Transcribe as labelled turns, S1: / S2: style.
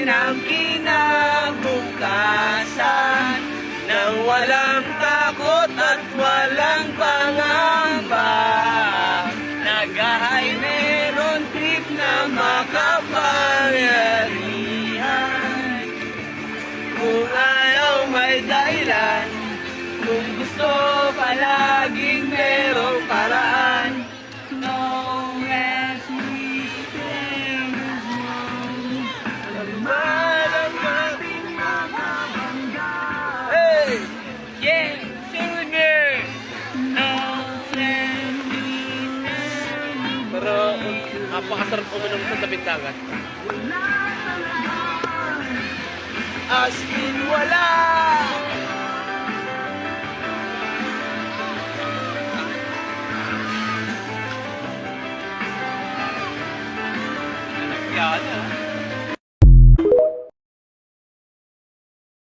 S1: natin ang kinabukasan nang walang takot at walang pangamba. Nagahay meron trip na makapangyarihan. Kung ayaw may dahilan, kung gusto palaging merong paraan. No resistance, malang ating makabangga. Hey! Yeah! Sooner! No resistance. Pero napakasarap uminom sa tabing dagat. As in wala